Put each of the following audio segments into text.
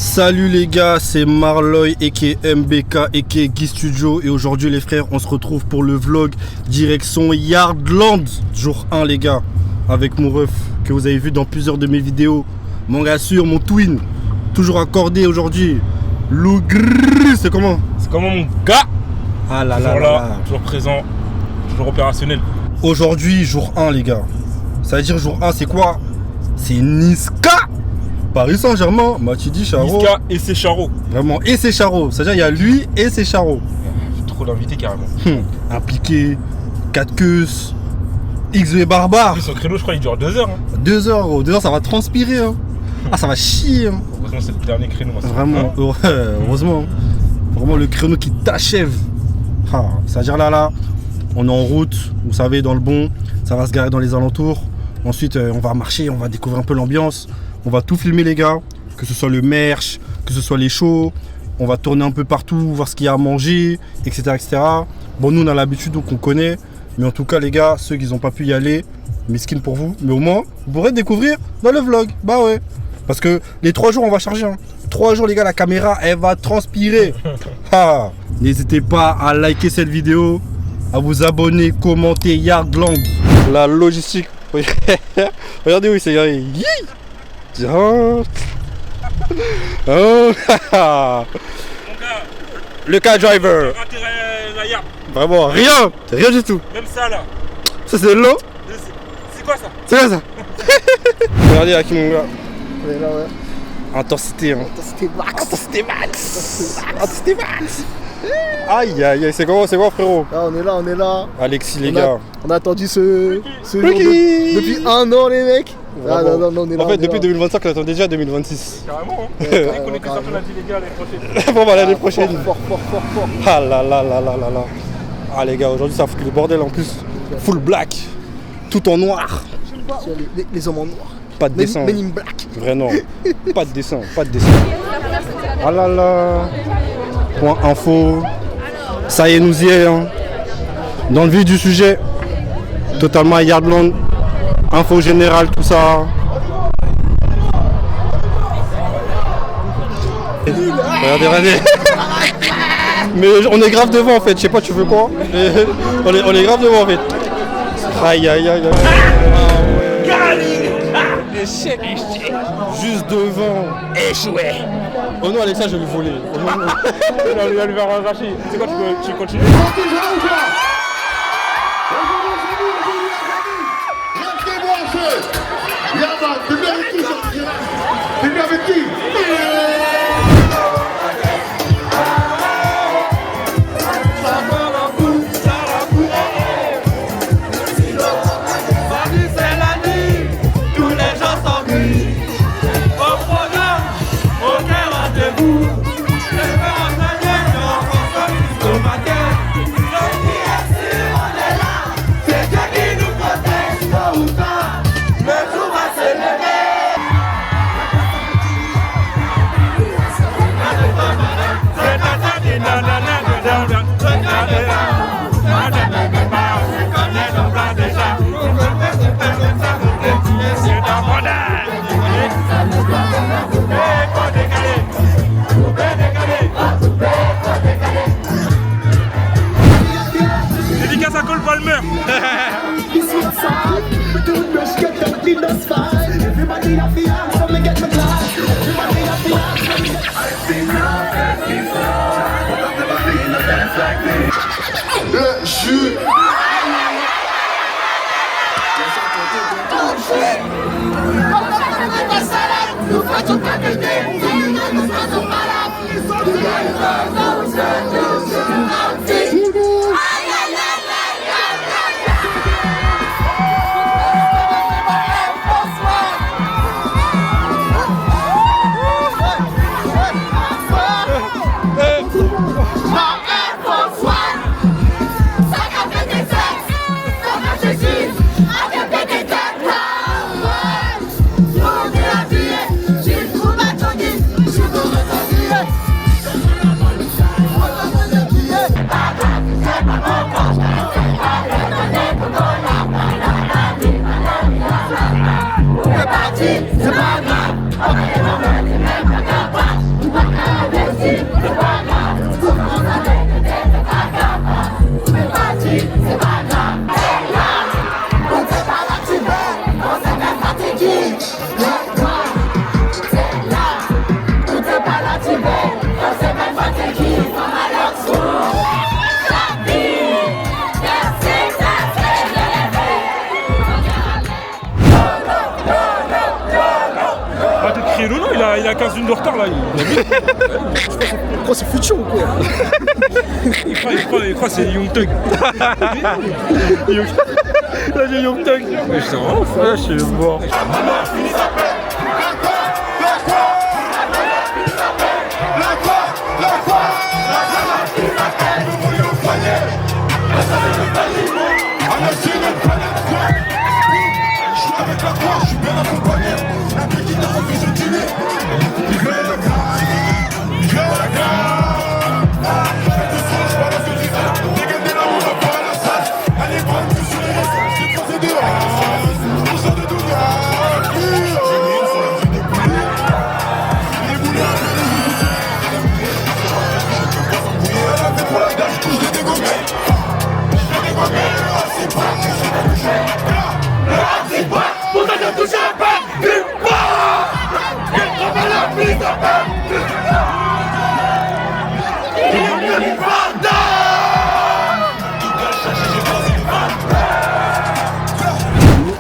Salut les gars, c'est Marloy aka MBK aka Guy Studio et aujourd'hui les frères on se retrouve pour le vlog direction Yardland jour 1 les gars avec mon ref que vous avez vu dans plusieurs de mes vidéos, mon gars sûr, mon twin, toujours accordé aujourd'hui, Lougr, c'est comment? C'est comment mon gars? Ah là toujours là là, là. toujours présent, toujours opérationnel. Aujourd'hui jour 1 les gars, ça veut dire jour 1 c'est quoi? C'est Niska Paris Saint-Germain, Matuidi, Charo. Niska et ses charros. Vraiment, et ses charros. C'est-à-dire, il y a lui et ses charros. J'ai trop d'invités carrément. Un piqué, 4 queues, XV barbare. Son créneau, je crois, il dure 2 heures. 2 heures, gros. 2 heures, ça va transpirer. Hein. Ah, ça va chier. Hein. Heureusement, c'est le dernier créneau. Moi, vraiment, heureusement. Vraiment, le créneau qui t'achève. Ah, c'est-à-dire, là, on est en route, vous savez, dans le bon. Ça va se garer dans les alentours. Ensuite, on va marcher, on va découvrir un peu l'ambiance. On va tout filmer les gars, que ce soit le merch, que ce soit les shows. On va tourner un peu partout, voir ce qu'il y a à manger, etc. etc. Bon, nous on a l'habitude donc on connaît. Mais en tout cas les gars, ceux qui n'ont pas pu y aller, miskin pour vous. Mais au moins, vous pourrez découvrir dans le vlog. Bah ouais. Parce que les 3 jours on va charger. 3 jours les gars, la caméra elle va transpirer. Ah. N'hésitez pas à liker cette vidéo, à vous abonner, commenter Yardland. La logistique. Regardez où c'est. Oh. Oh. Le car driver. Vraiment rien du tout. Même ça là. Ça c'est de l'eau. C'est quoi ça? C'est quoi ça? Regardez là qui mon gars. Intensité hein. Intensité max. Aïe aïe aïe, c'est quoi frérot? Là on est là. Alexis les gars. On a attendu ce jour depuis 1 an les mecs. Ah, non, on est là. En fait depuis 2025 on attend déjà 2026. Carrément hein. Dès qu'on est que ça, on a dit les gars l'année prochaine. Bon bah l'année prochaine. Fort. Ah là là. Ah les gars, aujourd'hui ça fout le bordel en plus. Full black. Tout en noir. Les hommes en noir. Pas de dessin. Men in black. Vraiment. Pas de dessin. Ah là là. Point info. Ça y est, nous y est. Hein. Dans le vif du sujet. Totalement à Yardland. Info générale, tout ça. Regardez. Mais on est grave devant en fait. Je sais pas, tu veux quoi? On est grave devant en fait. Aïe. Échec. Juste devant. Échoué. Oh non, Alexa, je vais lui voler. Il va lui faire un rachis. C'est quoi, tu continues? Dédicace à Cole Palmer. Le jus. Criollo, non, il a 15 minutes de retard là. Quoi, c'est futur ou quoi? Il croit que c'est Young Thug. Là j'ai Young Thug. Mais je suis vraiment fou. Ouais, je suis mort.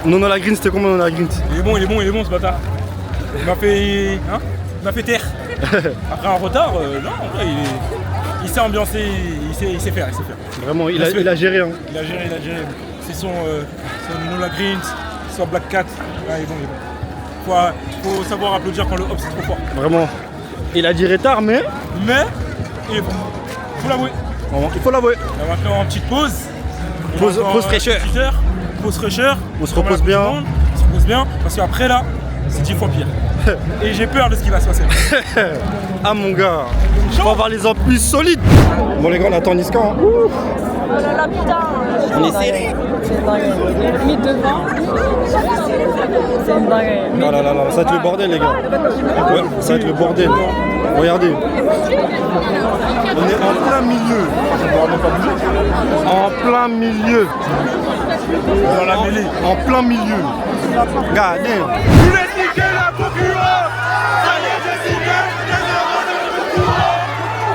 Non, la green, c'était comment non, la green? Il est bon ce bâtard. Il m'a fait. Hein? Il m'a fait taire. Après un retard, non, en vrai, il s'est ambiancé, il sait faire. Vraiment, il a géré. Hein. Il a géré. C'est son Nola Green, son Black Cat. Ouais, il est bon. Faut savoir applaudir quand le hop c'est trop fort. Vraiment. Il a dit retard, mais il est bon. Faut l'avouer. Il faut l'avouer. On va faire une petite pause. Pause fraîcheur. Pause fraîcheur. On se repose bien. On se repose bien. Parce qu'après là, c'est 10 fois pire. Et j'ai peur de ce qui va se passer. Ah mon gars, je vais avoir les ans plus solides. Bon les gars, on attend Niska. Hein. Oh là là, putain. On est serré. C'est une dinguerie. Mis devant. C'est une dinguerie. Oh là là là, ça va être le bordel les gars. Ouais, ça va être le bordel. Regardez. On est en plein milieu. En plein milieu. Dans la mêlée. En plein milieu. Regardez. Vous voulez niquer la concurrence? Ça y est, j'ai signé.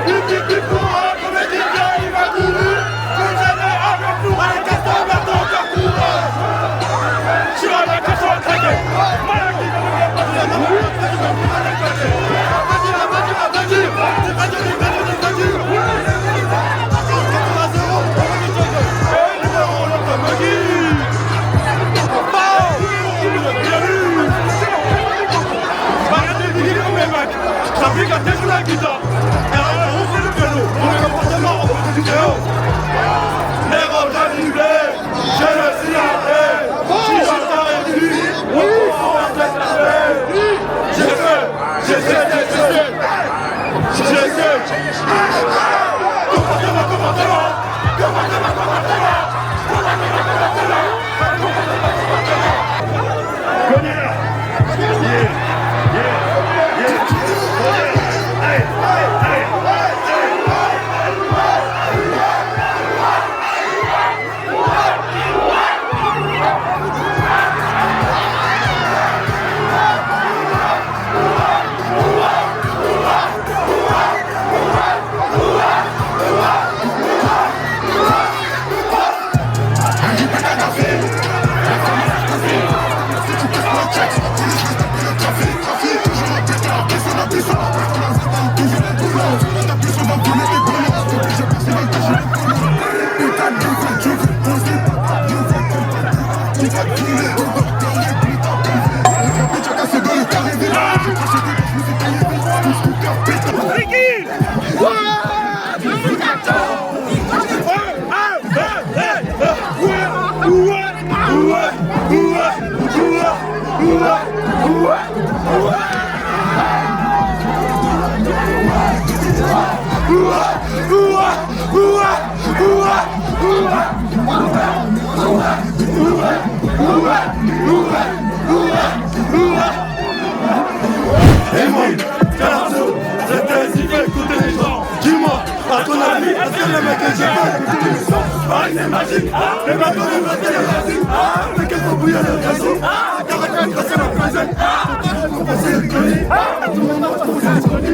Il dit qu'il pourra, comme il dit qu'il va courir. Vous allez avec nous, allez, Gaston, maintenant, encore courir. Je suis avec Gaston, traqué. Dis-moi, à ton avis, est-ce que le mec est génial? Paris c'est magique, les bateaux de Brest c'est magique. Mais qu'est-ce qu'on bouille le réseau? Caractère, c'est la présente. On va se rigoler. Tout le monde va se rigoler.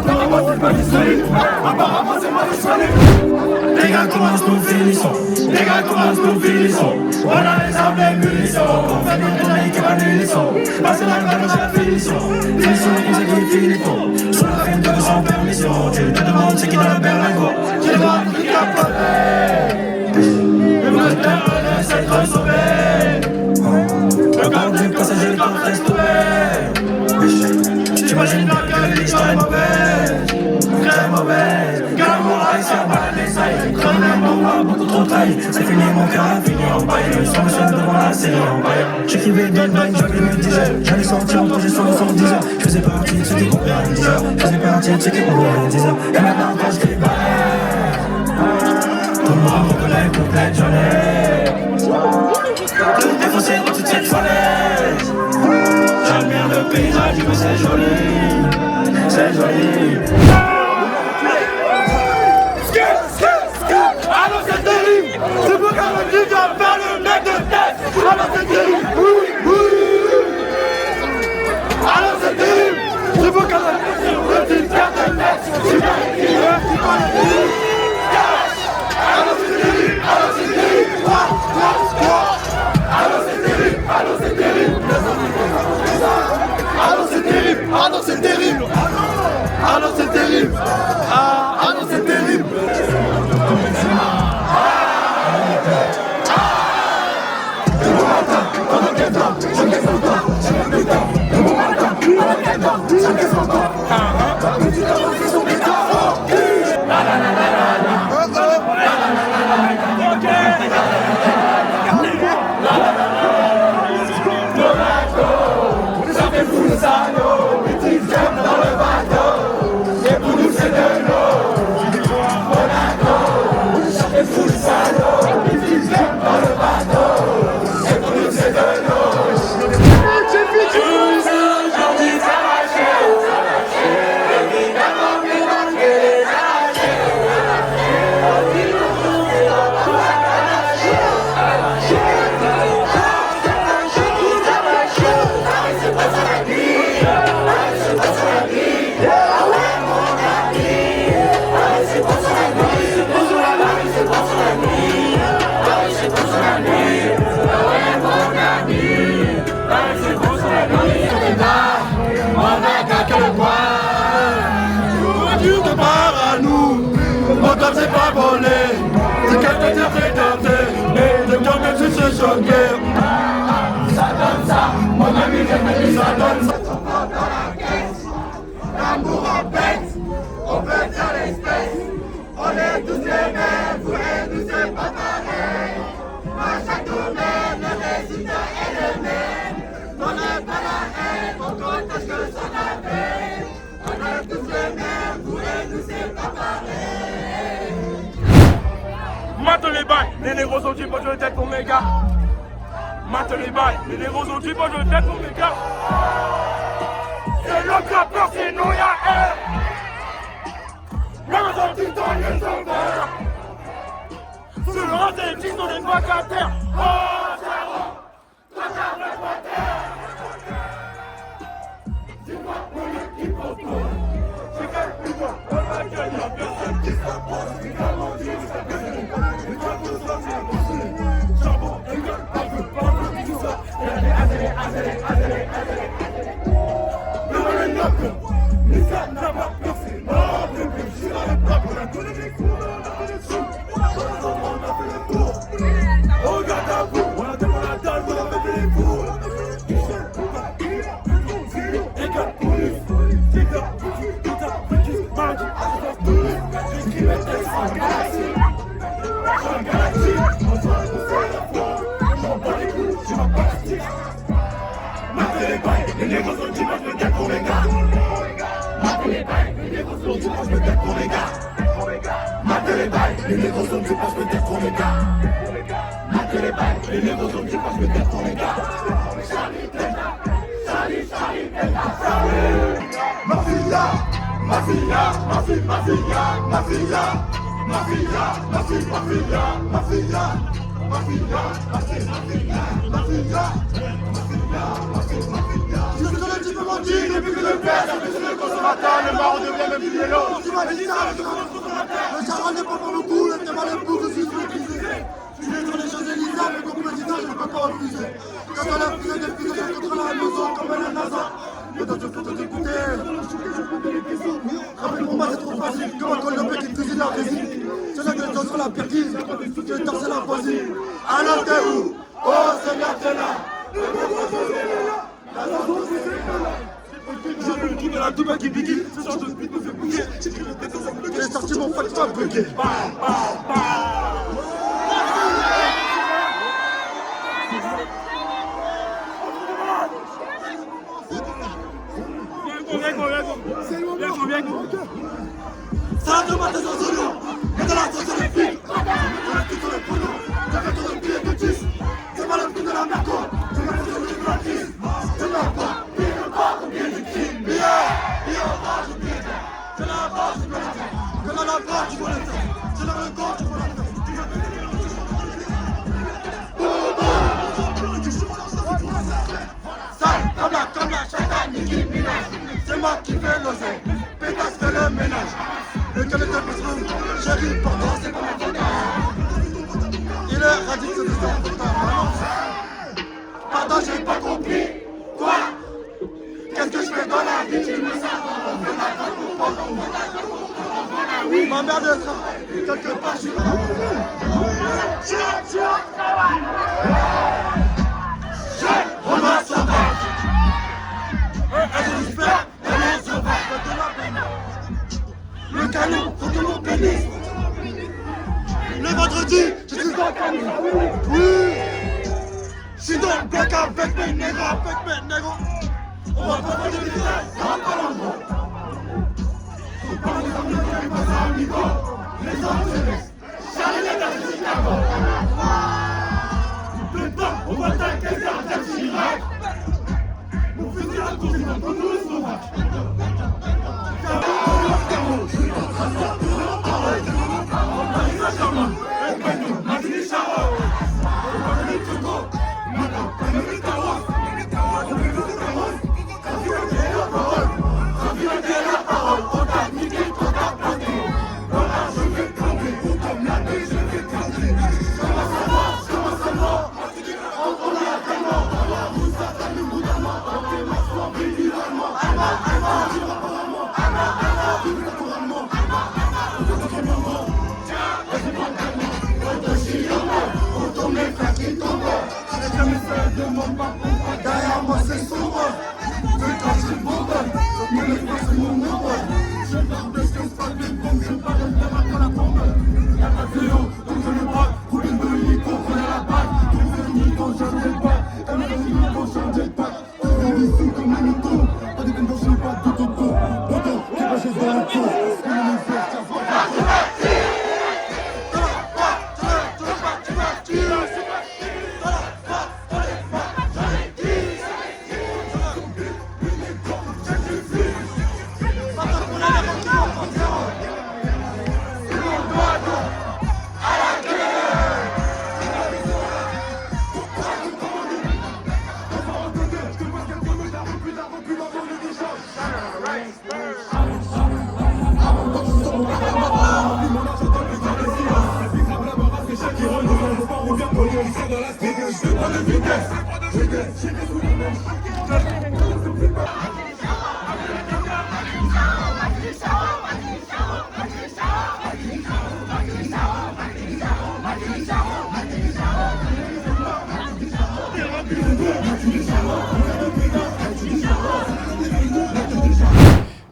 Apparemment c'est pas disponible. Apparemment c'est pas disponible. Les gars, gars commencent, nous finissons. Les gars commencent, nous finissons. On a les armes, les munitions. On fait des tournées qui pas d'unisson. Passer la balle, j'ai la finition. Finition, on sait qui finit trop. Sur la fin de sans permission. Tu te demandes c'est qui dans le berlingot. Tu demandes qui capote. Le moteur essaie de sauver. Le corps du passager, le corps reste ouvert. T'imagines bien que l'histoire est mauvaise. Très mauvaise. Que l'amour haïtien bat les ailes. Comme l'amour m'a beaucoup trop trahi. C'est fini, mon cœur a fini en paille. Le sang me sonne devant la série en paille. J'écrivais Don Don, j'avais me disais. J'allais sortir en projet sur le 110 heures. Je faisais partie de ceux qui couraient à 10 heures. Je faisais partie de ceux qui couraient à 10 heures. Et maintenant quand je crie tout le monde me connaît, complète, j'en ai. Défoncé dans toute cette falaise. J'admire le paysage, mais c'est joli. C'est joli. Alors c'est terrible. C'est pour qu'un mec doit faire le mec de tête. Alors c'est terrible. Alors c'est terrible. C'est pour qu'un mec de tête. C'est bien écrit. Alors c'est terrible. Alors c'est terrible. Alors c'est terrible. Alors c'est terrible. Alors c'est terrible. Alors c'est terrible. Alors c'est terrible. Alors c'est terrible. C'est pas volé, c'est quelqu'un qui a fait tenter, mais le cœur même si c'est choqué. Ça donne ça, mon ami, j'ai dit ça donne ça. On prend dans la caisse, l'amour en pète, on peut faire l'espèce. On est tous les mêmes, vous et nous c'est pas pareil. À chaque domaine, le résultat est le même. On n'est pas la haine, on partage que son appel. On est tous les mêmes, vous et nous c'est pas pareil. Mate les bails, les négros ont dit, moi je tête pour mes gars. Mate les bails, les négros ont dit, moi je tête pour mes gars. C'est l'autre qui a peur, sinon y'a air. Même dans tout le temps, ils sont verts. Sur le rang des petits, on est vacataires. Oh, zéro, toi t'as le terre. Dis-moi, mon équipe au tour. C'est quel pouvoir, on va gagner, personne qui s'impose. C'est comme on dit, c'est bien. Les négros sont dit, moi je me tête pour les gars. Matez les bails, les négros sont dit, moi je me tête pour les gars. Matez les bails, les négros sont dit, moi je me tête pour les gars. Matez les bails, les négros sont dit, moi je me tête pour les gars. Charlie, Teta, Charlie, Teta, Charlie. Mafia, mafia, mafia, mafia, mafia, mafia, mafia, mafia, mafia, mafia, mafia, je suis le type menti, depuis que le père, c'est le consommateur, le marron devient même plus vélo. Tu m'as dit ça, je commence Le charbon n'est pas pour le coup, le débat est pour aussi maîtrisé. Je suis né sur les Champs-Élysées, mais comme président, je ne peux pas refuser. Quand on a refusé de piser, je contre la maison comme un NASA. Mais dans ce photo d'écouter, rappelle pour moi c'est trop facile. Comme un col de bec qui cuisine la résine. C'est là que les gens sont la perquise, que les torses la voisine. Alors t'es où? Oh Seigneur t'es là. J'ai le truc de la double qui pique, ce genre de beat me fait bouger. J'ai sorti mon fuck pas bugué. Ça demande des enseignants, et de la sauce les filles. On est tous sur les pognon, j'ai fait tout le pied de 10. C'est pas le prix de la merco, j'ai fait tout le gratis. Je n'ai pas, il ne pas combien du crime. Il en va, je dis. Je n'ai pas, je peux le faire. Que dans la barre, tu vois le faire. Je n'ai le corps, tu vois le faire. Sale, comme la chatane, Nicki Minaj. C'est moi qui fais l'oseille, pétasse fait le ménage. Le calé de Pittsburgh, chérie, pourtant c'est pas mon frère. Il est radix, c'est des enfants. Pardon, j'ai pas compris. Quoi? Qu'est-ce que je fais dans la vie? Je me sens oui, ma mère de travail, quelque part je suis là. Je suis au travail. On va savoir. Elle espère, elle se va de la peine. Le canon, faut que l'on pénisse. Le vendredi, je suis dans le canon. Oui. Je suis dans le bloc avec mes négros, On va pas faire de détails, ça va pas l'endroit. On parle des amis qui passent à un niveau. Les hommes se laissent. Charlie dans le Chicago. Le temps, on va t'inquiéter à Jacques Chirac. Nous faisons la continent comme nous le Slovaques. Derrière moi c'est sombre. Je cache une bombe. Mon espace c'est mon ombre. Je parle de ce que se passe des bombes. Je parle de la marque à la bombe. Y'a pas de vélo, donc je le braque. Roule une de l'hélico, prenez la balle. Je me fais quand j'arrive pas. Comme un film quand j'arrive pas. Je fais des sous comme un auto. Pas de quand je n'ai pas de toto. Toto, qui va chez dans le pot.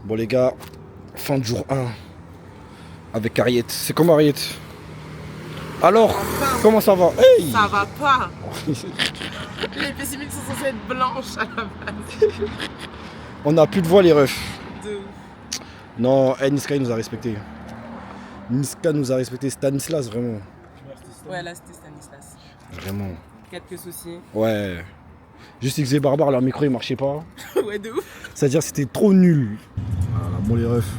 Bon les gars, fin de jour 1 avec Harriet. C'est comment Harriet? Alors, enfin, comment ça va? Hey, ça va pas. Les pessimiques sont censés être blanches à la base. On a plus de voix les refs. De ouf. Non, Niska il nous a respecté. Niska nous a respecté. Stanislas vraiment. Ouais là c'était Stanislas. Vraiment. Quelques soucis. Ouais. Juste XZ Barbare, leur micro il marchait pas. Ouais de ouf. C'est-à-dire c'était trop nul. Voilà, bon les refs.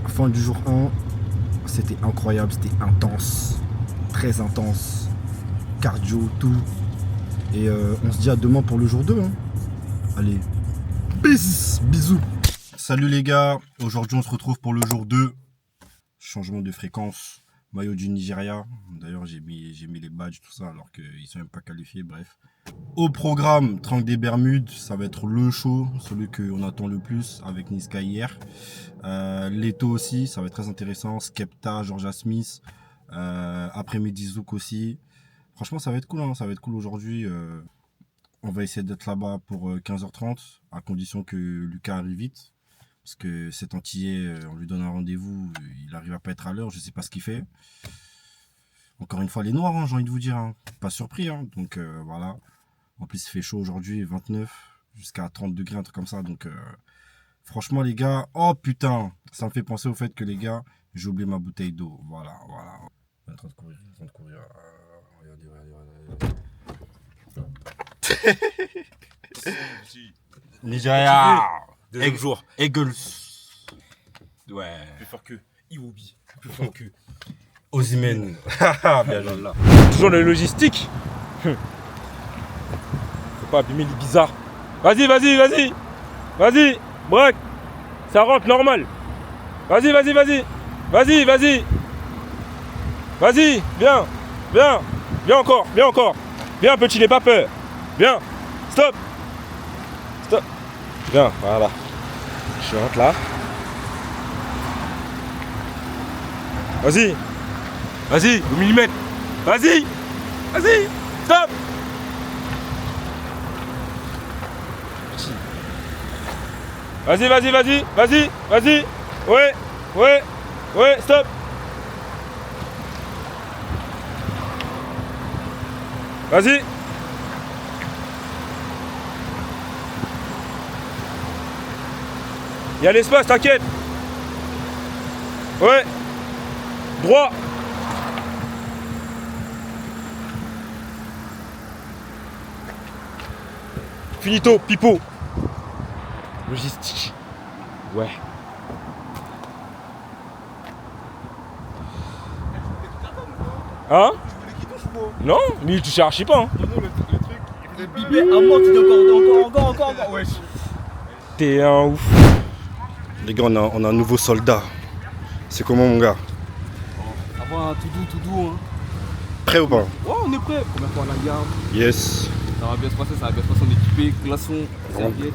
Fin du jour 1. C'était incroyable, c'était intense. Très intense. Cardio, tout. Et on se dit à demain pour le jour 2. Hein. Allez. Peace. Bisous. Salut les gars. Aujourd'hui on se retrouve pour le jour 2. changement de fréquence, maillot du Nigeria. D'ailleurs, j'ai mis les badges, tout ça, alors qu'ils ne sont même pas qualifiés, bref. Au programme, Triangle des Bermudes, ça va être le show, celui qu'on attend le plus avec Niska hier. Leto aussi, ça va être très intéressant. Skepta, Georgia Smith, après-midi Zouk aussi. Franchement, ça va être cool, hein, ça va être cool aujourd'hui. On va essayer d'être là-bas pour 15h30, à condition que Lucas arrive vite. Parce que cet Antillais, on lui donne un rendez-vous, il n'arrive à pas être à l'heure, je ne sais pas ce qu'il fait. Encore une fois, les noirs, hein, j'ai envie de vous dire, hein. Pas surpris. Hein. Donc voilà. En plus, il fait chaud aujourd'hui, 29 jusqu'à 30 degrés, un truc comme ça. Donc franchement, les gars, oh putain, ça me fait penser au fait que les gars, j'ai oublié ma bouteille d'eau. Voilà. Il est en train de courir, regardez. Nigeria. Deuxième jour. Eagles. Ouais. Plus fort que Iwobi. Plus fort que Osimhen. Bien joué. Toujours la logistique. Faut pas abîmer les bizarres. Vas-y. Vas-y. Braque. Ça rentre normal. Vas-y. Vas-y. Viens encore. Viens petit, n'aie pas peur. Viens. Stop. Viens, voilà. Je rentre là. Vas-y, au millimètre. Vas-y. Stop. Vas-y. Ouais, stop. Vas-y. Il y a l'espace, t'inquiète. Ouais. Droit. Finito, pipo. Logistique. Ouais. Hein? Non, mais il touche archi pas. Hein. Le bibé, un mot, tu dis encore. Wesh. T'es un ouf. Les gars, on a un nouveau soldat. C'est comment, mon gars? Avoir un tout doux. Hein. Prêt ou pas? Ouais, on est prêt. Première fois à la garde. Yes. Ça va bien se passer, on est équipé, glaçons, serviettes.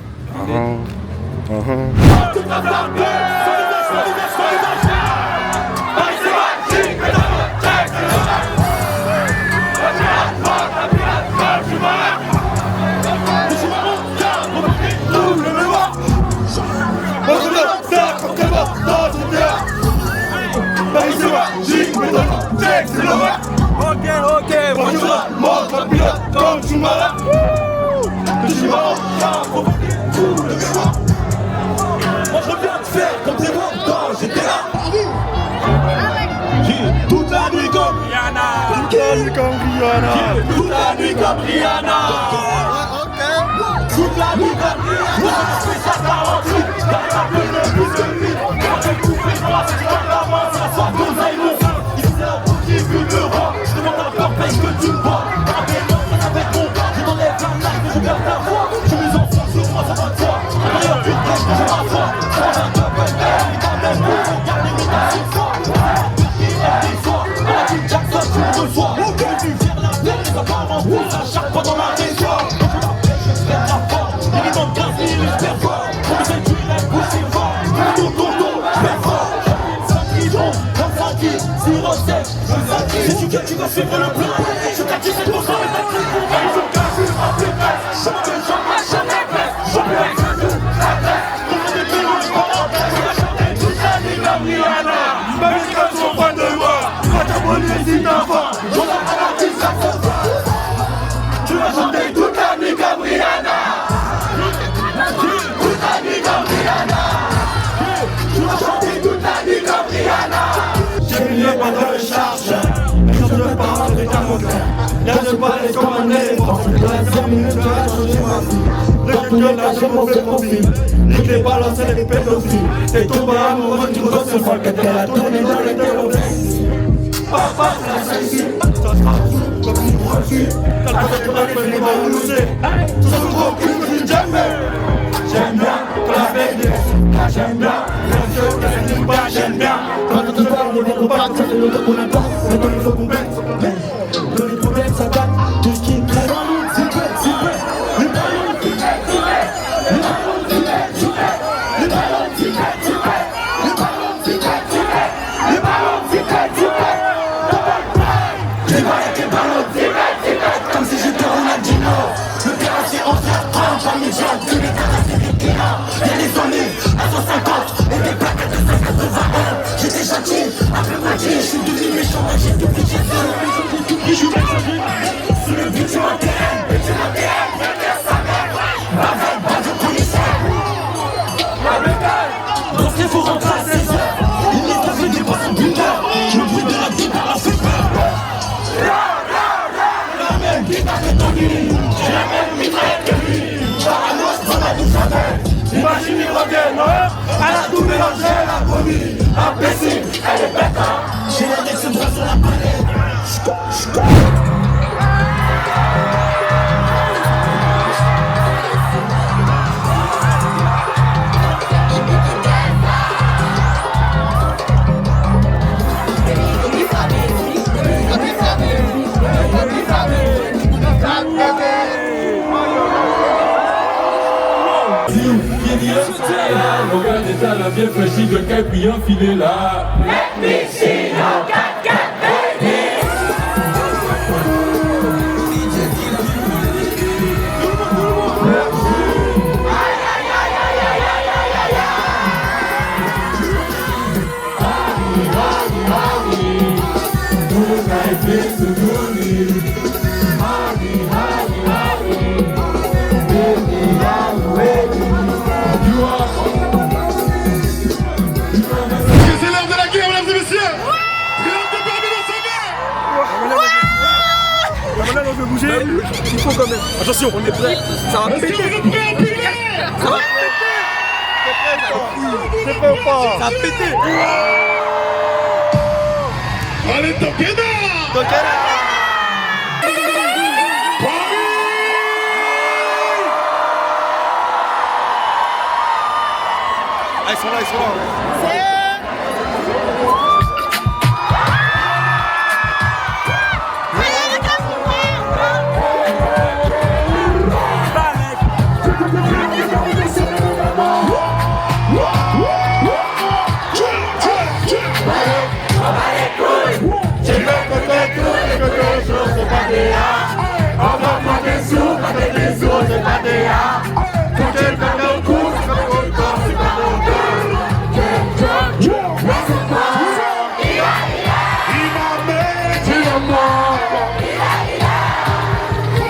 Ok, bonjour, montre la pilote comme tu m'as. Je suis marrant, provoquer tout le mémoire. Moi je viens de faire comme c'est bon dans GTA. Toute la nuit comme Rihanna. Toute la nuit comme Rihanna. Toute la nuit comme Rihanna. Je fais ça 48. J'arrive à plus de lui. Quand j'ai coupé droit, c'est dans la main, ça sort de Zaïmon. Il faisait un beau qui fume le roi. Je demande un peur, paye que tu me vois. Avec mon gars, je t'enlève la life, mais je garde ta voix. Je mes enfants sur moi, ça va de toi. D'ailleurs, tu te caches, je ma foi. Je prends un double air, il t'a même pour regarder mes gars sur toi. Avec Jackson, tu me reçois. Que tu viens la terre, les apparents poussent à chaque fois dans la région. Je fais la forme, il me manque 15 000, j'espère fort. Pour que tu lèves, pousse et fort. Ton, je fais fort. 5 millions, 25 kills, 0,7, je s'acquis. Si tu gagnes, tu vas suivre le plan. Je t'acquis, c'est pour ça, mais t'as pris pour moi. Je cache, je frappe les fesses. Je me jamais blesse. Je me laisse de la tête. Pour que des millions, je prends en tête. Je vais chanter toute la nuit comme Rihanna. Même les gars sont fans de moi. Tu vas t'abonner si t'as faim. J'en ai pas la vie, ça se voit. Tu vas chanter toute la nuit comme Rihanna. Toute la nuit comme Rihanna. Tu vas chanter toute la nuit comme Rihanna. J'ai mis le pas dans le charge. Je ne parle avec un moteur. Là je balais comme un éléphant. Dans les 5 minutes je vais changer ma vie. Le quelqu'un là j'ai mauvais profil. Les clés balancées les pédophiles. Et tombé amoureux du gros se folle. Qu'elle a tourné dans les deux. Papa c'est la ici. Ça sera fou comme une voiture. T'as le côté mal fait les balles lousées. Tout ce gros cul que j'aime bien. J'aime bien quand la fête est. J'aime bien J'aime bien. Quand on te parle, on est repas, ça fait longtemps qu'on attend. Maintenant il faut qu'on baisse. Les problèmes ça date de ce qui est très loin. S'il te plaît, s'il te plaît. Les ballons, s'il te plaît, s'il te plaît. Les ballons, s'il te plaît, s'il te plaît. Les ballons, s'il te plaît, s'il te plaît. Les ballons, s'il te plaît, s'il te plaît. Les ballons, s'il te plaît, s'il te plaît. Les ballons, avec les ballons, s'il te plaît, s'il te plaît. Comme si j'étais Ronaldinho. Le terrassier en faire 30 par les gens. Tous les terrassiers des clients. Y'a les ennuis à 150 et des plaquettes de 5,91. J'étais gentil, après moitié, je suis devenu méchant, j'ai tout pris, j'ai tout pris, je suis messager. Sous le but, tu m'enterres, regarde sa mère. Bavard, policier. La bécane, dans ce qu'il faut remplacer ça. Il est dans une dépense buteur. Je me brûle de la vie par la feu peur. La même guitare que ton lit, j'ai la même mitraillette que lui. Parano, je prends ma douce avec. Imagine il revient, non? Elle a tout mélangé, elle a promis. Imbécile, elle est bête, hein. J'ai l'index de bras sur la palette. Regarde déjà la bien flashy de Capri enfilé là. Let me see your cat baby. C'est l'heure de la guerre, mesdames et messieurs. Pilote de permis dans sa main. Là, on veut bouger. Il faut quand même. Attention, on est prêt. Ça va Est-ce que péter. vous êtes prêts à piler? Ça va péter. C'est prêt ou pas? Ça va péter. Allez, Tokena. Ah, ils sont là, ils sont là.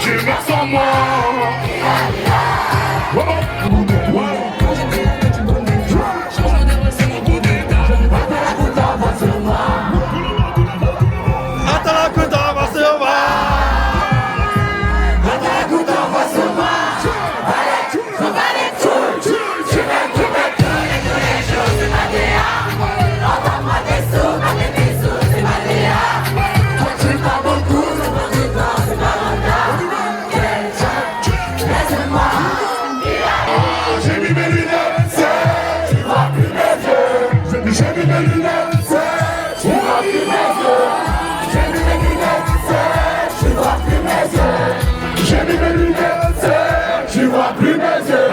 Tu meurs sans moi. J'ai mis mes lunettes, tu vois plus mes yeux. J'ai mis mes lunettes, tu vois plus mes yeux. J'ai mis mes lunettes, tu vois plus mes yeux. J'ai mis mes lunettes, tu vois plus mes yeux.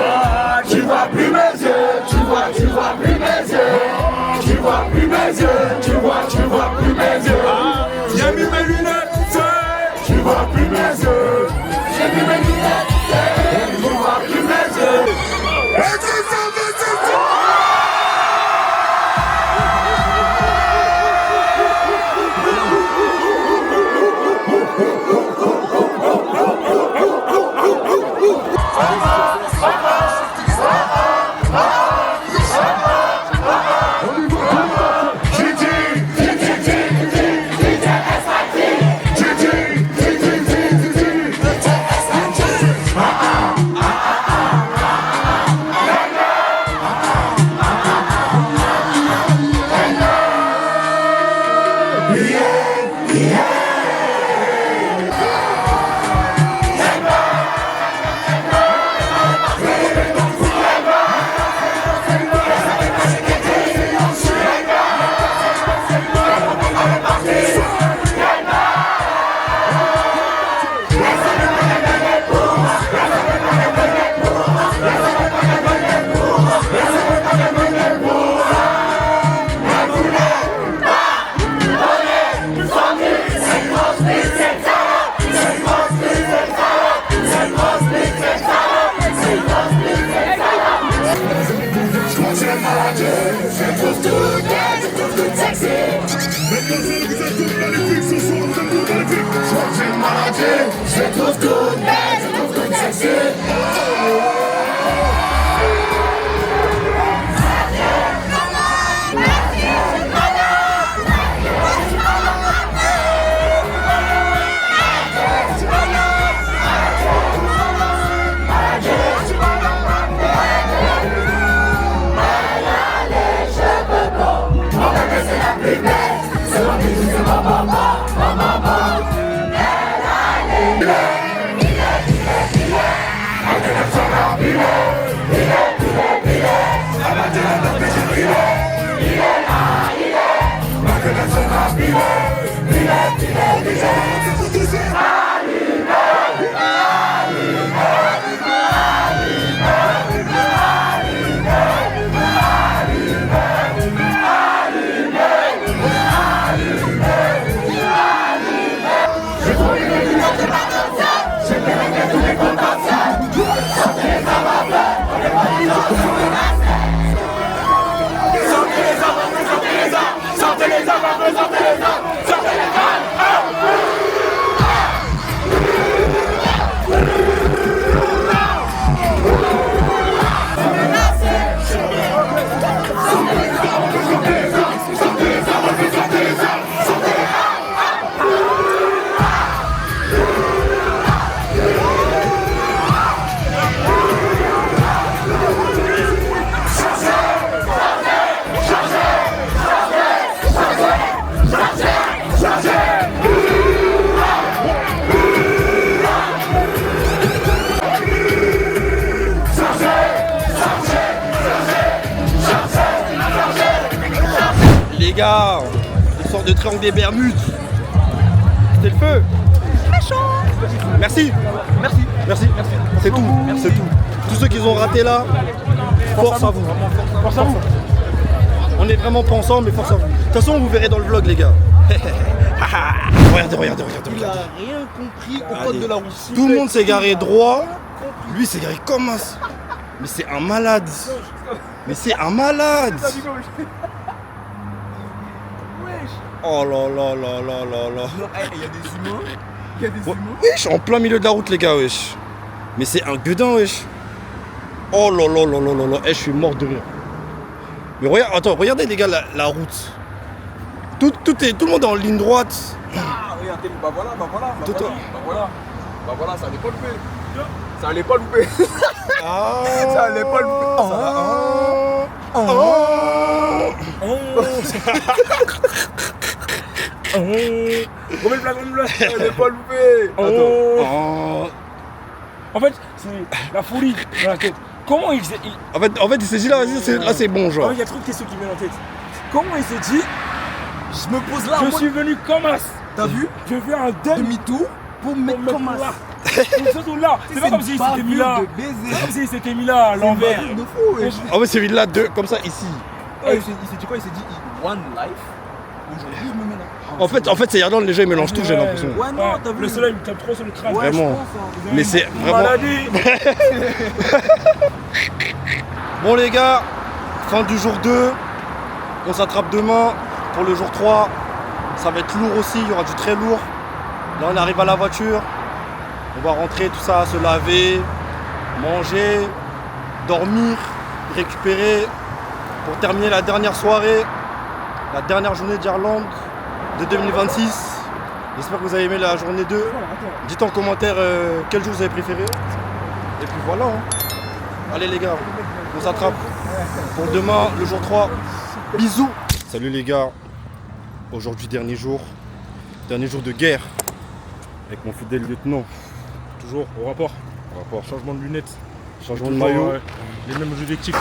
Tu vois plus mes yeux, tu vois plus mes yeux. Tu vois plus mes yeux, tu vois plus mes yeux. J'ai mis mes lunettes, tu vois plus mes yeux. J'ai mis mes lunettes, tu vois plus mes yeux. Les gars, une sorte de triangle des Bermudes. C'était le feu. Merci. Merci. Merci. C'est tout. C'est tout. Tous ceux qui ont raté là, force à vous. Force à vous. On est vraiment pas ensemble, mais force à vous. De toute façon, vous verrez dans le vlog, les gars. Regardez. Il a rien compris au code de la route. Tout le monde s'est garé droit. Lui, s'est garé comme un... Mais c'est un malade. Oh là là là là là là. Il y a des humains. Wesh, en plein milieu de la route, les gars, wesh. Mais c'est un gueudin, wesh. Oh là là là là là là. Je suis mort de rire. Mais regardez, les gars, la route. Tout le monde est en ligne droite. Ah, regardez, bah voilà. Bah voilà, ça allait pas louper. Ça allait pas louper. Ah. Ça allait pas louper. Remets le plat. Ça allait pas louper. Oh. En fait, c'est la folie dans la tête. Comment il s'est... En fait, il s'est dit là, vas-y, là c'est bon, genre. Il y a trop de questions qui viennent en tête. Comment il s'est dit, Je me pose là. je suis venu comme as. T'as vu? Je fais un demi-tour Pour me mettre comme là. ça. Surtout là. C'est pas comme s'il s'était mis là. C'est pas comme s'il s'était mis là à l'envers. De fou, wesh. En fait, c'est vide là, deux, comme ça, ici. Il s'est dit quoi? Il s'est dit one life. Aujourd'hui, je me mets là. En fait, c'est Yardan, les gens ils mélangent tout, j'ai l'impression. Ouais, non, t'as vu? Le soleil me tape trop sur le crâne. Ouais, Vraiment. je pense, hein. Mais c'est vraiment... Maladie. Bon les gars, fin du jour 2. On s'attrape demain pour le jour 3. Ça va être lourd aussi, il y aura du très lourd. Là on arrive à la voiture. On va rentrer tout ça, se laver, manger, dormir, récupérer pour terminer la dernière soirée, la dernière journée d'Irlande de 2026. J'espère que vous avez aimé la journée 2. Dites en commentaire quel jour vous avez préféré. Et puis voilà. Allez les gars, on s'attrape pour demain, le jour 3. Bisous. Salut les gars. Aujourd'hui dernier jour de guerre avec mon fidèle lieutenant. Toujours au rapport. Rapport. Changement de lunettes. Changement de maillot. Les mêmes objectifs.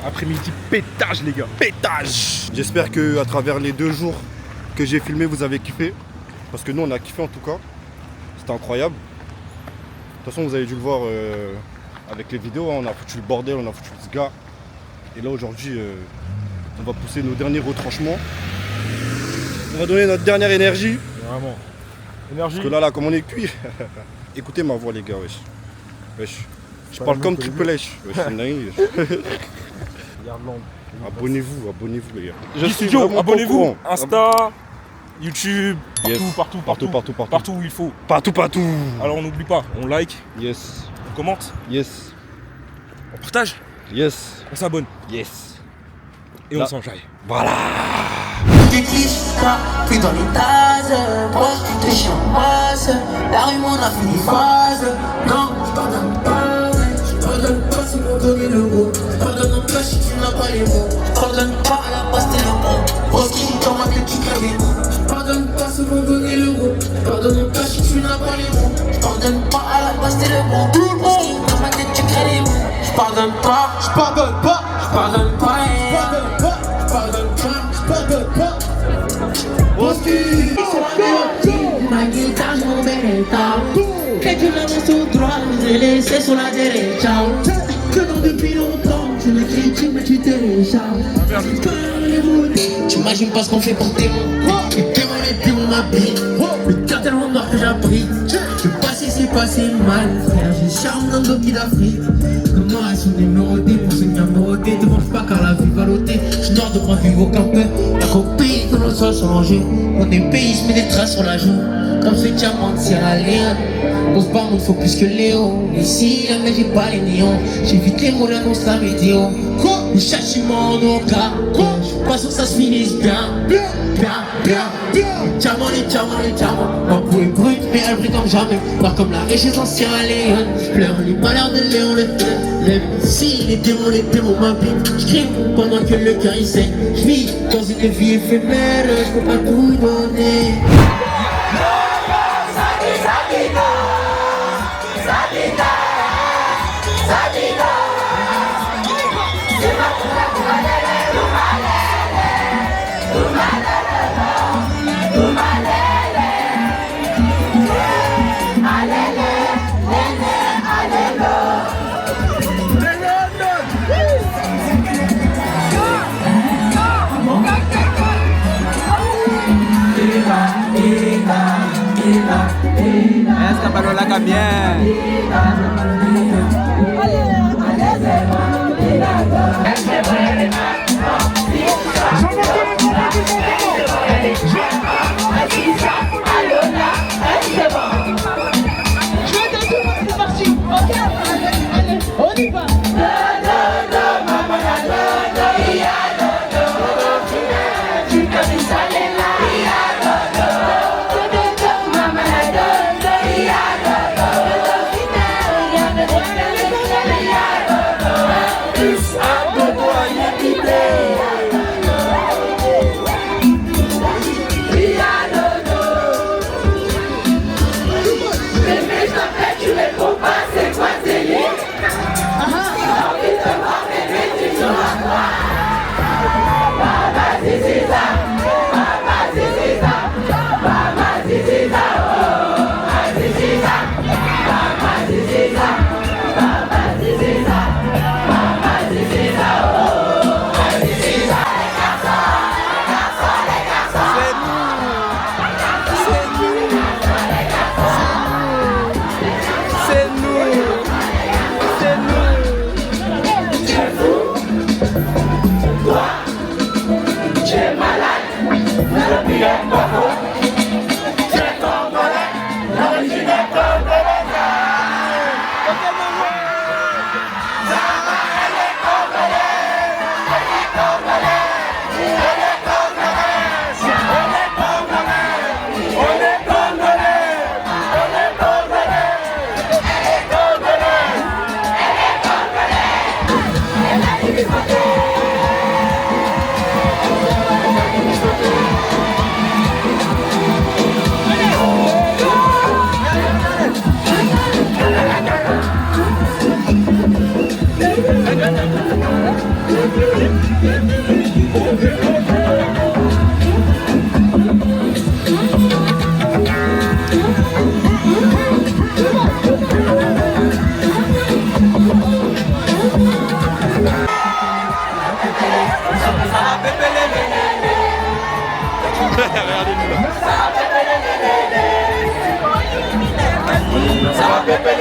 Après-midi, pétage les gars. Pétage. J'espère que à travers les 2 jours que j'ai filmé, vous avez kiffé. Parce que nous on a kiffé en tout cas. C'était incroyable. De toute façon vous avez dû le voir avec les vidéos, hein. On a foutu le bordel, on a foutu le gars. Et là aujourd'hui, on va pousser nos derniers retranchements. On va donner notre dernière énergie. Vraiment. Énergie. Parce que là, comme on est cuit. Écoutez ma voix les gars, wesh. Wesh. Je parle comme Triple H. Wesh, c'est une dinguerie. Regarde l'ombre. Abonnez-vous les gars. Je Studio, abonnez-vous. Insta, YouTube, Yes. partout. Partout où il faut. Partout. Alors on n'oublie pas, on like, Yes. on commente, Yes. on partage, Yes. on s'abonne Yes. et Là. on s'enjaille. Voilà. Des clichés, puis dans les tasses, proche du triche en masse, la rue m'en a fait des phases. Non, j'pardonne pas, j'pardonne pas si on connaît le mot. J'pardonne pas si tu n'as pas les mots. J'pardonne pas à la base t'es le bon. Broski dans ma tête tu crées des mots. J'pardonne pas si on connaît le mot. J'pardonne pas si tu n'as pas les mots. J'pardonne pas à la base t'es le bon. Broski dans ma tête tu crées des mots. J'pardonne pas, j'pardonne pas, j'pardonne pas, j'pardonne pas, j'pardonne pas, j'pardonne pas. Ma guitare, mon beretta. Que tu l'avais sur droite, je l'ai laissé sur la derecha. Que non depuis longtemps, tu me critiques mais tu télécharges. Tu imagines pas ce qu'on fait pour tes mots. Les démons m'habitent. Le cœur tellement noir que j'abrite. Le passé s'est passé mal, frère. J'ai charme dans le pied d'Afrique. Comment est son numéro D, mon seigneur numéroté. Te mange pas car la vie va l'ôter. Je nord de moi vivre aucun peur. Y'a qu'au pays que nos sols sont en jeu. On est pays, je mets des traces sur la joue. Comme ce diamant de Sierra Leone. On se bat, on faut plus que Léo. Ici, jamais j'ai pas les néons. J'évite les mots, l'annonce, la météo. Les châtiments en cas. Je suis pas sûr que ça se finisse bien. Les diamants. Ma peau est brute, mais elle brille comme jamais. Voir comme la richesse en Sierra Leone. Je pleure les malheurs de Léon le Frère. Si les démons m'habitent. Je crie pendant que le cœur il saigne. Je vis dans une vie éphémère. Je peux pas tout donner. Esta parola cambia. Regardez-nous là. Ça va péper les ça va péper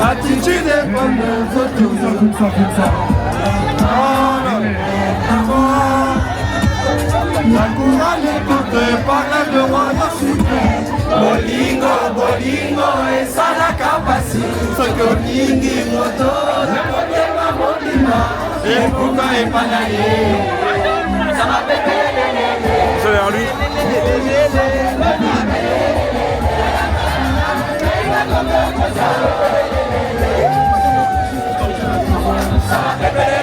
attitude est bonne, faut toujours la couronne est portée par le roi suprême. Bolingo, bolingo, et ça la capacité. Ce que Lingi moto, le modèle molima, et pourquoi est pas naïe. Ça va péter C'est vers lui. Ça va péter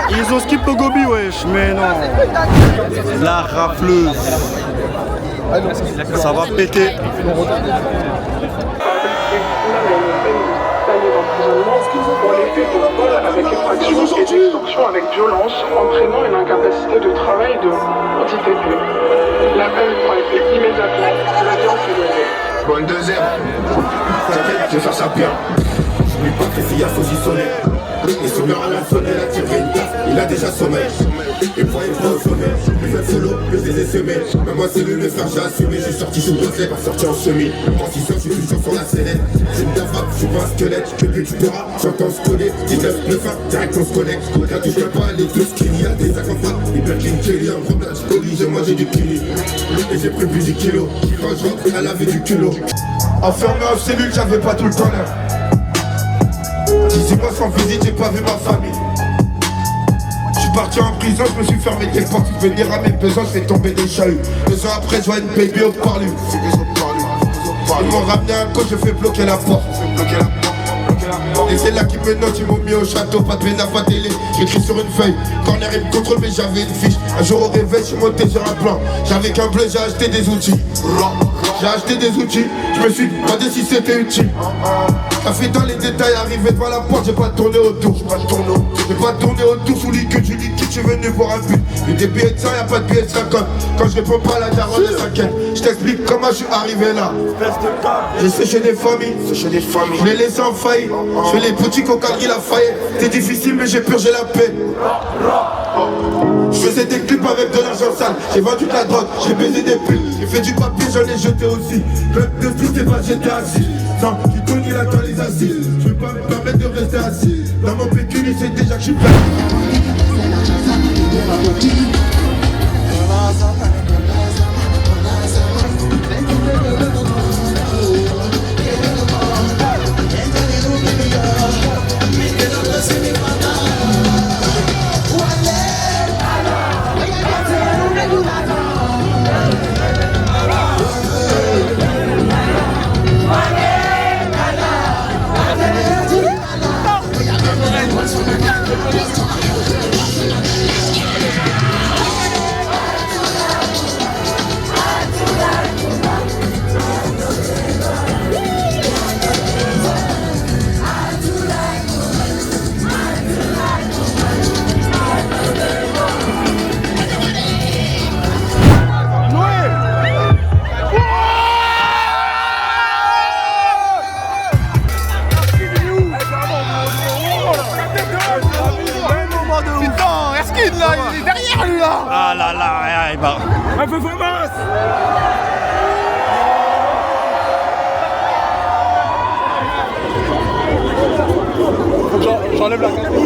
Ils ont skip le gobi, wesh, mais non. La rafleuse. Ça va péter. Excusez-moi. arrêté pour vol avec effraction et d'extorsion avec violence, entraînant une incapacité de travail de handicapé. L'appel prend effet immédiatement, l'audience est levée. Bonne deuxième. T'inquiète, je vais faire ça bien. Je n'ai pas que les filles à saucissonner. Les sommeurs à la sonner, la tiré une taf, il a déjà sommeil. Et pour il va au sommet, il fait solo, le baiser semé. Mais moi c'est le frère, j'ai assumé, j'ai sorti sous bossé, pas sorti en chemise. Quand il sort, je suis toujours sur la sellette. J'ai une dafab, je suis pas un squelette. Depuis tu pourras, j'entends se coller. 19 le fin, direct on se connecte. Quand tu fais pas les deux skins, y'a des accompagnes. Hyper clean, Kelly, un gros match, colis, j'ai mangé du kili. Et j'ai pris plus de kilos. Quand je rentre, elle avait du culot. Enfermé en cellule, j'avais pas tout le temps là. 18 mois sans visite, j'ai pas vu ma famille. Je suis parti en prison, je me suis fermé des portes. Venir à mes besoins, je fais tomber des chahuts. 2 ans après, je vois une baby au parlu. Ils m'ont ramené un coach, je fais bloquer la porte. Et c'est là qu'ils me notent, ils m'ont mis au château, pas de peine à pas télé. J'écris sur une feuille, corner ils me contrôlent mais j'avais une fiche. Un jour au réveil, je suis monté sur un plan. J'avais qu'un bleu, j'ai acheté des outils. J'ai acheté des outils, je me suis demandé si c'était utile. Ça fait dans les détails, arrivé devant la porte, j'ai pas tourné autour. J'ai pas tourné autour sous liquide, du liquide, je suis venu voir un but. Et des billets de 100, y'a pas de billets de 50. Quand je réponds pas, la daronne elle s'inquiète. Je t'explique comment je suis arrivé là. J'ai séché des familles, je les laissé en faillite. Je fais les boutiques au Galeries Lafayette. C'était difficile mais j'ai purgé la paix. Je faisais des clips avec de l'argent sale. J'ai vendu de la drogue, j'ai baisé des pulls. J'ai fait du papier, j'en ai jeté aussi. Club de street, c'est pas j'étais assis. Non, j'ai connu la dans les assises. Je peux pas me permettre de rester assis. Dans mon pécule, c'est déjà que je suis plein. Ah là là, il va. Un peu Famas. J'enlève la casquette.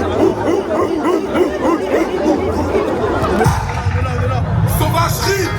Sauvagerie.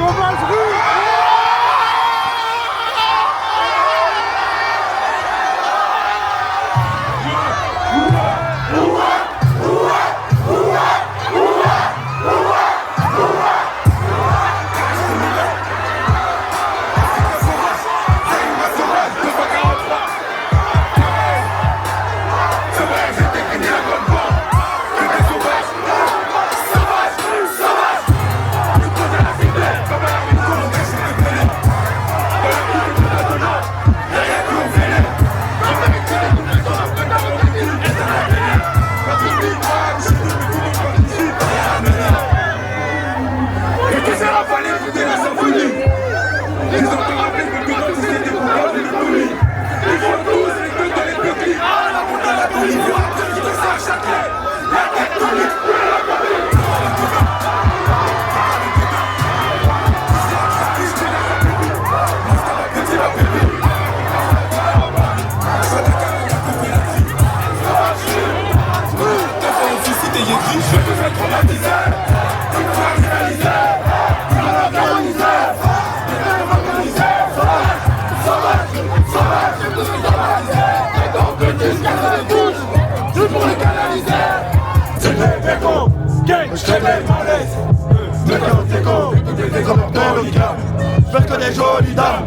J'espère que des jolies dames,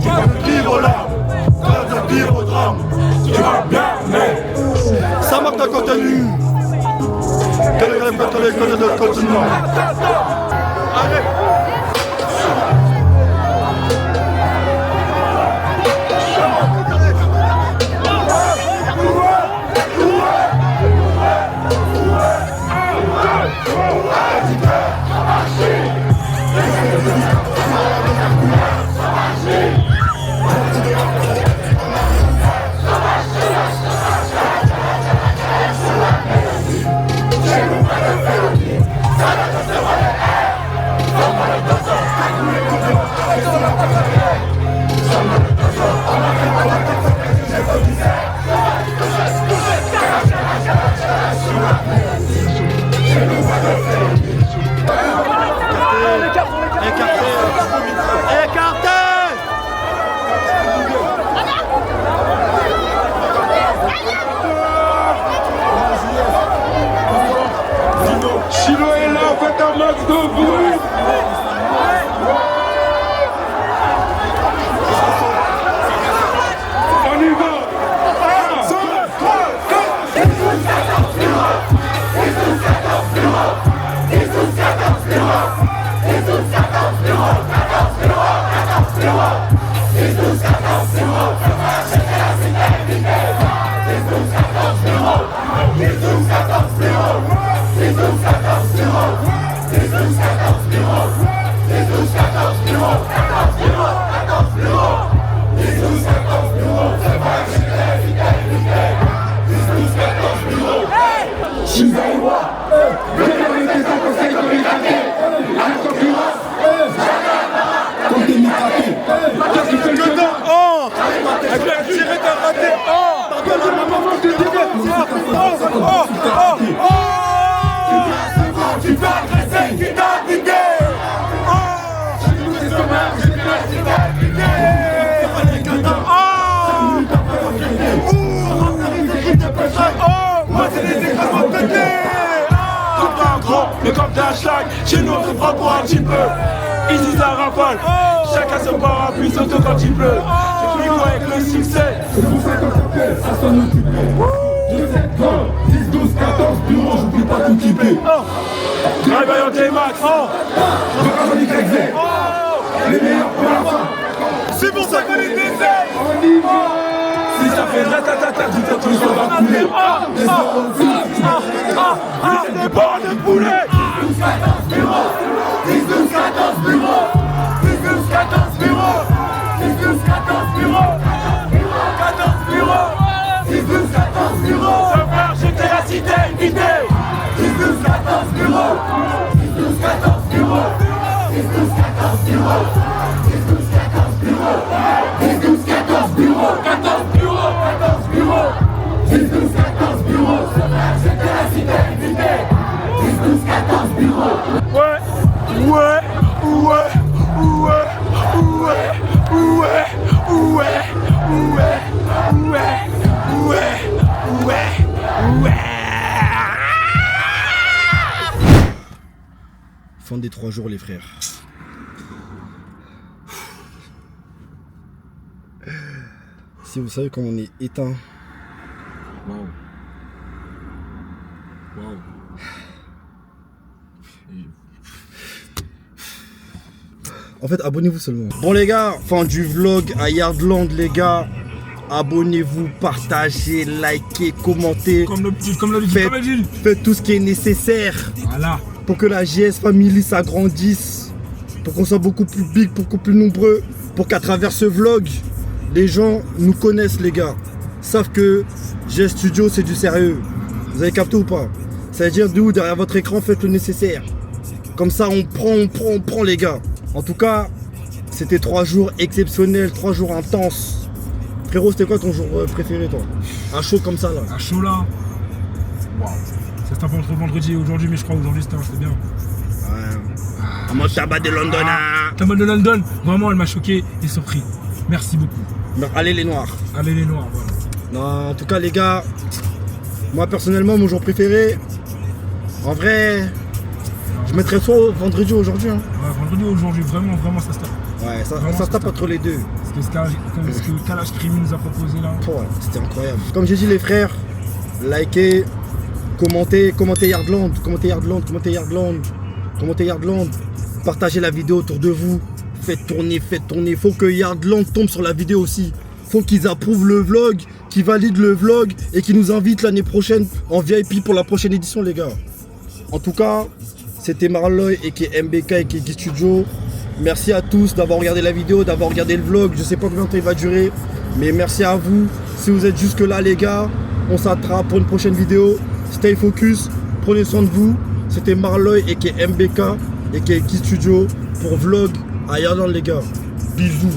tu vas vivre aux larmes, tu vas vivre au drame, tu vas bien, mais ça manque de contenu. Quel est le continent? Allez. Mais comme t'es un schlag, chez nous on te prend pour un petit peu. Ici ça rafale, chacun son parapluie, surtout quand il pleut. Je suis avec le succès. C'est pour ça qu'on s'appelle, ça sonne occupé. 2, 7, 20, 10, 12, 14 bureaux, j'oublie pas tout typé. Travaillons tes max. Les meilleurs pour la fin. C'est pour ça qu'on est décès. On y va. Si ça fait ratatata, tout à tout ça va couler. C'est des bords de poulet. 10, 12, 14 bureaux. 10, 12, 14 bureaux. 10, 12, 14 bureaux. 10, 12, 14 bureaux. 14 bureaux. 10, 12, 14 bureaux. Ça va, j'étais la cité, idée. 10, 12, 14 bureaux. 10, 12, 14 bureaux. 10, 12, 14 bureaux. 10, 12, 14 bureaux. 10, 12, 14 bureaux. 14 bureaux. 14 bureaux. 10, 12, 14 bureaux. J'étais la cité, idée. 10, 12, 14 bureaux. Ouais, ouais, ouais, ouais, ouais, ouais, ouais, ouais, ouais, ouais, ouais. Fin des 3 jours, les frères. Si vous savez comment on est éteint. Waouh. Waouh. En fait, abonnez-vous seulement. Bon les gars, fin du vlog à Yardland les gars. Abonnez-vous, partagez, likez, commentez. Comme l'habitude, faites tout ce qui est nécessaire. Voilà. Pour que la JS Family s'agrandisse. Pour qu'on soit beaucoup plus big, beaucoup plus nombreux. Pour qu'à travers ce vlog, les gens nous connaissent les gars. Savent que JS Studio c'est du sérieux. Vous avez capté ou pas? Ça veut dire d'où derrière votre écran faites le nécessaire. Comme ça on prend les gars. En tout cas, c'était 3 jours exceptionnels, 3 jours intenses. Frérot, c'était quoi ton jour préféré toi? Un show comme ça là? Un show là. Waouh. C'était un peu entre vendredi et aujourd'hui, mais je crois aujourd'hui c'était bien. Ouais. Comment tabac de London hein? Tabac de London, vraiment elle m'a choqué et surpris. Merci beaucoup. Allez les noirs. Allez les noirs, voilà. Non, en tout cas les gars, moi personnellement mon jour préféré, en vrai, je mettrais soit vendredi ou aujourd'hui. Hein. Ouais, vendredi ou aujourd'hui, vraiment ça se tape. Ouais, ça se tape entre les deux. Ce que Kalash Krimi nous a proposé là. Ouais, c'était incroyable. Comme j'ai dit les frères, likez, commentez Yardland, partagez la vidéo autour de vous, faites tourner. Faut que Yardland tombe sur la vidéo aussi. Faut qu'ils approuvent le vlog, qu'ils valident le vlog et qu'ils nous invitent l'année prochaine en VIP pour la prochaine édition les gars. En tout cas, c'était Marloy et qui est MBK et qui est Studio. Merci à tous d'avoir regardé la vidéo, d'avoir regardé le vlog. Je sais pas combien de temps il va durer, mais merci à vous. Si vous êtes jusque là les gars, on s'attrape pour une prochaine vidéo. Stay focus, prenez soin de vous. C'était Marloy et qui est MBK et qui est Studio pour vlog à Yardland les gars. Bisous.